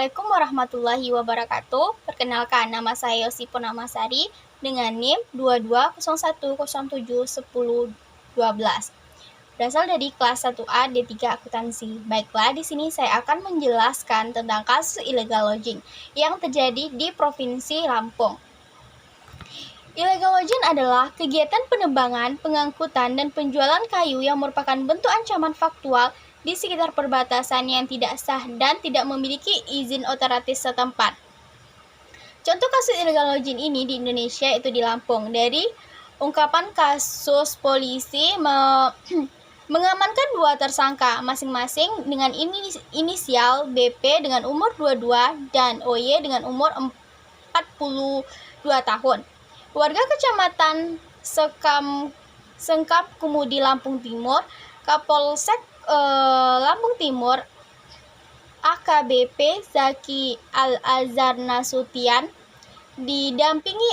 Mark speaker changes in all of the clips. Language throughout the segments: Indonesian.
Speaker 1: Assalamualaikum warahmatullahi wabarakatuh. Perkenalkan, nama saya Yosi Purnamasari dengan NIM 2201071012. Berasal dari kelas 1A D3 Akuntansi. Baiklah, di sini saya akan menjelaskan tentang kasus illegal lodging yang terjadi di Provinsi Lampung. Illegal lodging adalah kegiatan penebangan, pengangkutan, dan penjualan kayu yang merupakan bentuk ancaman faktual di sekitar perbatasan yang tidak sah dan tidak memiliki izin otoritas setempat. Contoh kasus illegal lodging ini di Indonesia itu di Lampung. Dari ungkapan kasus, polisi mengamankan dua tersangka masing-masing dengan inisial BP dengan umur 22 dan OY dengan umur 42 tahun. Warga Kecamatan Sengkap Kumudi, Lampung Timur. Kapolsek Lampung Timur AKBP Zaki Al-Azhar Nasution didampingi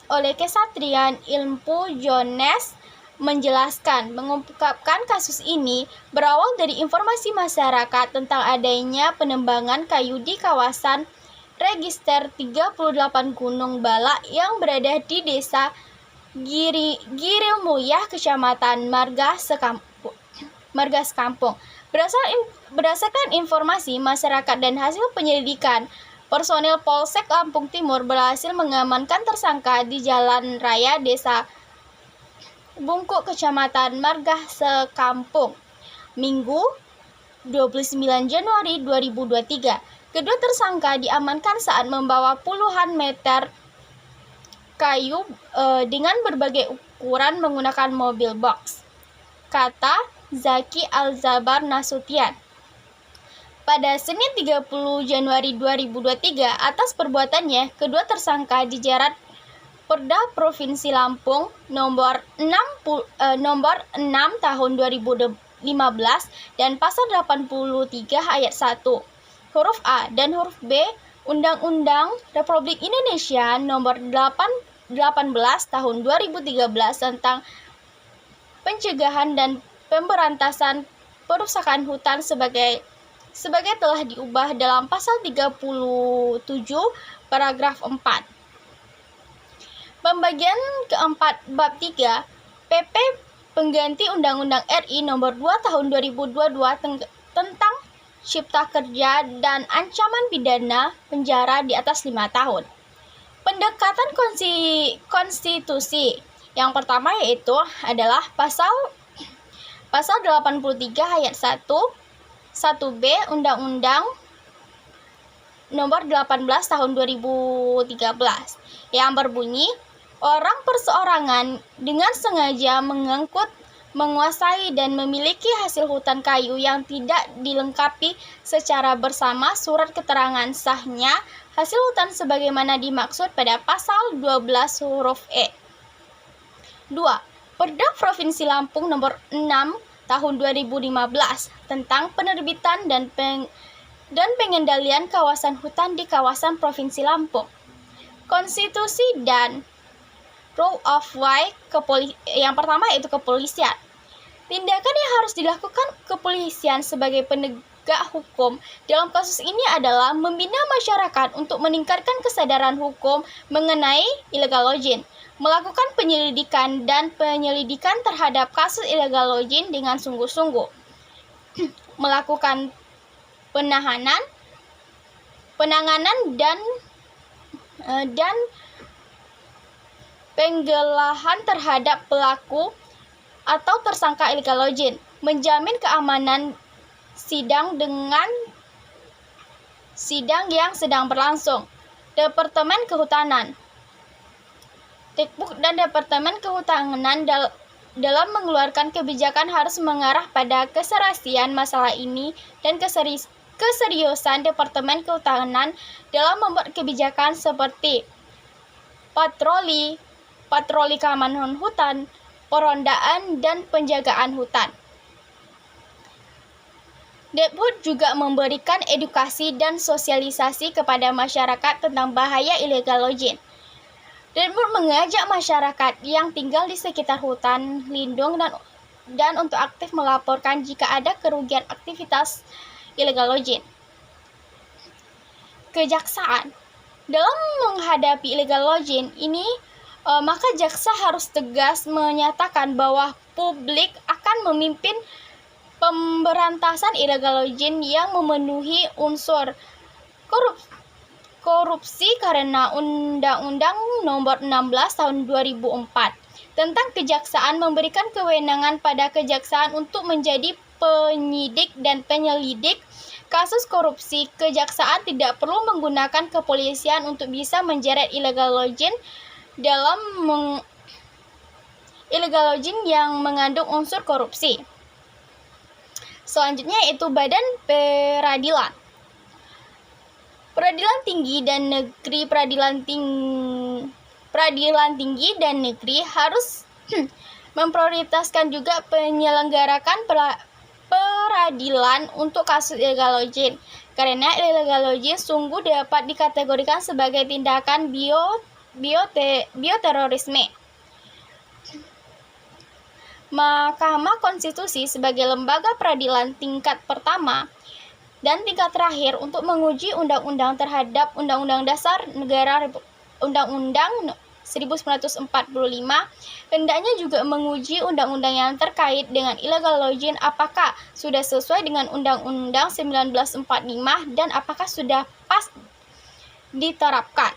Speaker 1: oleh Kesatrian Ilmu Jones mengungkapkan kasus ini berawal dari informasi masyarakat tentang adanya penebangan kayu di kawasan Register 38 Gunung Bala yang berada di Desa Girimuyah, Kecamatan Margas Kampung. Berdasarkan informasi masyarakat dan hasil penyelidikan, personil Polsek Lampung Timur berhasil mengamankan tersangka di Jalan Raya Desa Bungkuk, Kecamatan Margas Kampung, Minggu 29 Januari 2023. Kedua tersangka diamankan saat membawa puluhan meter kayu dengan berbagai ukuran menggunakan mobil box, kata Zaki Al-Azhar Nasution. Pada Senin 30 Januari 2023, atas perbuatannya, kedua tersangka dijerat Perda Provinsi Lampung nomor 6 tahun 2015 dan pasal 83 ayat 1 huruf A dan huruf B Undang-Undang Republik Indonesia nomor 18 tahun 2013 tentang pencegahan dan pemberantasan perusakan hutan sebagai telah diubah dalam pasal 37 paragraf 4. Pembagian keempat bab 3 PP pengganti Undang-Undang RI nomor 2 tahun 2022 tentang Cipta Kerja dan ancaman pidana penjara di atas 5 tahun. Pendekatan konstitusi yang pertama yaitu adalah pasal 83 ayat 1b Undang-Undang nomor 18 tahun 2013 yang berbunyi, orang perseorangan dengan sengaja mengangkut, menguasai dan memiliki hasil hutan kayu yang tidak dilengkapi secara bersama surat keterangan sahnya hasil hutan sebagaimana dimaksud pada pasal 12 huruf E. 2. Perda Provinsi Lampung nomor 6 tahun 2015 tentang penerbitan dan pengendalian kawasan hutan di kawasan Provinsi Lampung. Konstitusi dan Rule of Law yang pertama yaitu kepolisian. Tindakan yang harus dilakukan kepolisian sebagai penegak hukum dalam kasus ini adalah membina masyarakat untuk meningkatkan kesadaran hukum mengenai illegal lodging, melakukan penyelidikan terhadap kasus illegal lodging dengan sungguh-sungguh, melakukan penanganan dan penggelahan terhadap pelaku atau tersangka illegal lodging, menjamin keamanan sidang yang sedang berlangsung. Departemen Kehutanan, Tekbuk dan Departemen Kehutanan dalam mengeluarkan kebijakan harus mengarah pada keserasian masalah ini dan keseriusan Departemen Kehutanan dalam membuat kebijakan seperti patroli keamanan hutan, perondaan, dan penjagaan hutan. Depot juga memberikan edukasi dan sosialisasi kepada masyarakat tentang bahaya illegal lodging. Depot mengajak masyarakat yang tinggal di sekitar hutan lindung dan untuk aktif melaporkan jika ada kerugian aktivitas illegal lodging. kejaksaan. Dalam menghadapi illegal lodging ini, maka jaksa harus tegas menyatakan bahwa publik akan memimpin pemberantasan illegal lodging yang memenuhi unsur korupsi karena Undang-Undang Nomor 16 Tahun 2004 tentang kejaksaan memberikan kewenangan pada kejaksaan untuk menjadi penyidik dan penyelidik kasus korupsi. Kejaksaan tidak perlu menggunakan kepolisian untuk bisa menjerat illegal lodging yang mengandung unsur korupsi. Selanjutnya yaitu Badan Peradilan. Peradilan Tinggi dan Negeri harus memprioritaskan juga penyelenggarakan peradilan untuk kasus illegal lodging, karena illegal lodging sungguh dapat dikategorikan sebagai tindakan bioterorisme. Mahkamah Konstitusi sebagai lembaga peradilan tingkat pertama dan tingkat terakhir untuk menguji undang-undang terhadap Undang-Undang Dasar Negara Undang-Undang 1945, hendaknya juga menguji undang-undang yang terkait dengan illegal lodging apakah sudah sesuai dengan Undang-Undang 1945 dan apakah sudah pas diterapkan.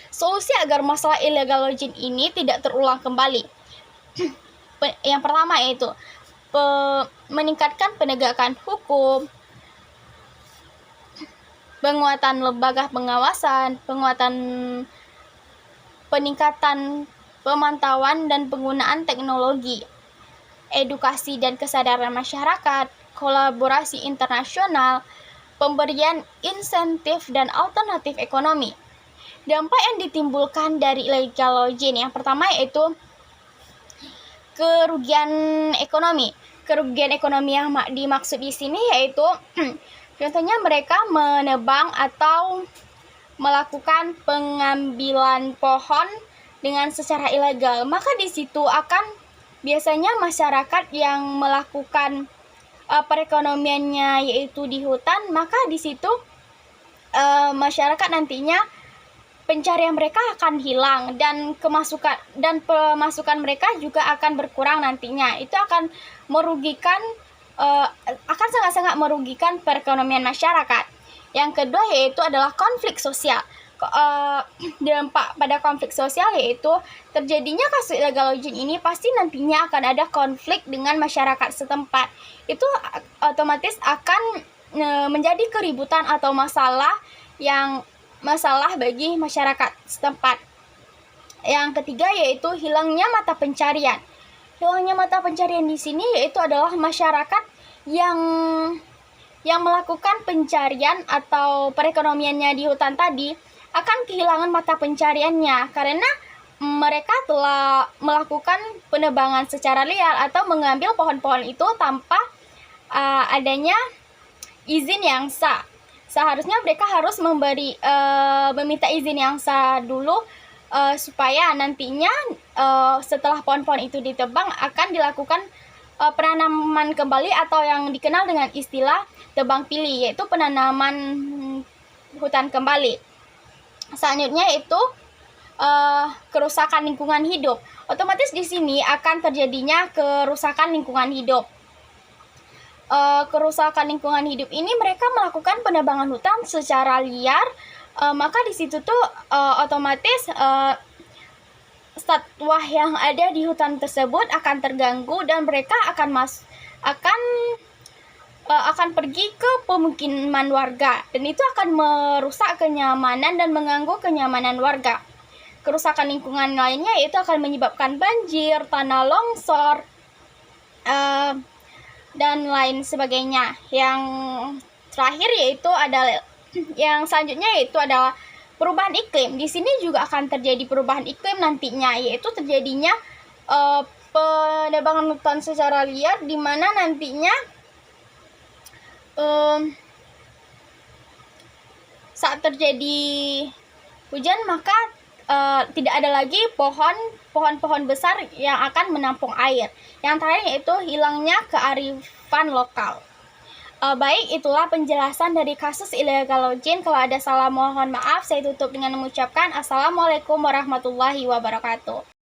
Speaker 1: Solusi agar masalah illegal lodging ini tidak terulang kembali. Yang pertama yaitu meningkatkan penegakan hukum, penguatan lembaga pengawasan, peningkatan pemantauan dan penggunaan teknologi, edukasi dan kesadaran masyarakat, kolaborasi internasional, pemberian insentif dan alternatif ekonomi. Dampak yang ditimbulkan dari illegal lodging yang pertama yaitu kerugian ekonomi. Kerugian ekonomi yang dimaksud di sini yaitu contohnya mereka menebang atau melakukan pengambilan pohon dengan secara ilegal. Maka di situ akan biasanya masyarakat yang melakukan perekonomiannya yaitu di hutan, maka di situ masyarakat nantinya pencarian mereka akan hilang dan pemasukan mereka juga akan berkurang nantinya. Itu akan merugikan akan sangat-sangat merugikan perekonomian masyarakat. Yang kedua yaitu adalah konflik sosial. Dampak pada konflik sosial yaitu terjadinya kasus illegal lodging ini pasti nantinya akan ada konflik dengan masyarakat setempat. Itu otomatis akan menjadi keributan atau masalah bagi masyarakat setempat. Yang ketiga yaitu hilangnya mata pencarian. Hilangnya mata pencarian di sini yaitu adalah masyarakat yang melakukan pencarian atau perekonomiannya di hutan tadi akan kehilangan mata pencariannya karena mereka telah melakukan penebangan secara liar atau mengambil pohon-pohon itu tanpa adanya izin yang sah. Seharusnya mereka harus meminta izin yang sah dulu supaya nantinya setelah pohon-pohon itu ditebang akan dilakukan penanaman kembali atau yang dikenal dengan istilah tebang pilih, yaitu penanaman hutan kembali. Selanjutnya yaitu kerusakan lingkungan hidup. Otomatis di sini akan terjadinya kerusakan lingkungan hidup. Kerusakan lingkungan hidup ini mereka melakukan penebangan hutan secara liar, maka di situ tuh otomatis satwa yang ada di hutan tersebut akan terganggu dan mereka akan pergi ke pemukiman warga dan itu akan merusak kenyamanan dan mengganggu kenyamanan warga. Kerusakan lingkungan lainnya yaitu akan menyebabkan banjir, tanah longsor, dan lain sebagainya. Yang terakhir yang selanjutnya yaitu adalah perubahan iklim. Di sini juga akan terjadi perubahan iklim nantinya, yaitu terjadinya penebangan hutan secara liar di mana nantinya saat terjadi hujan maka tidak ada lagi pohon-pohon besar yang akan menampung air. Yang terakhir yaitu hilangnya kearifan lokal. Baik, itulah penjelasan dari kasus illegal login. Kalau ada salah mohon maaf. Saya tutup dengan mengucapkan Assalamualaikum warahmatullahi wabarakatuh.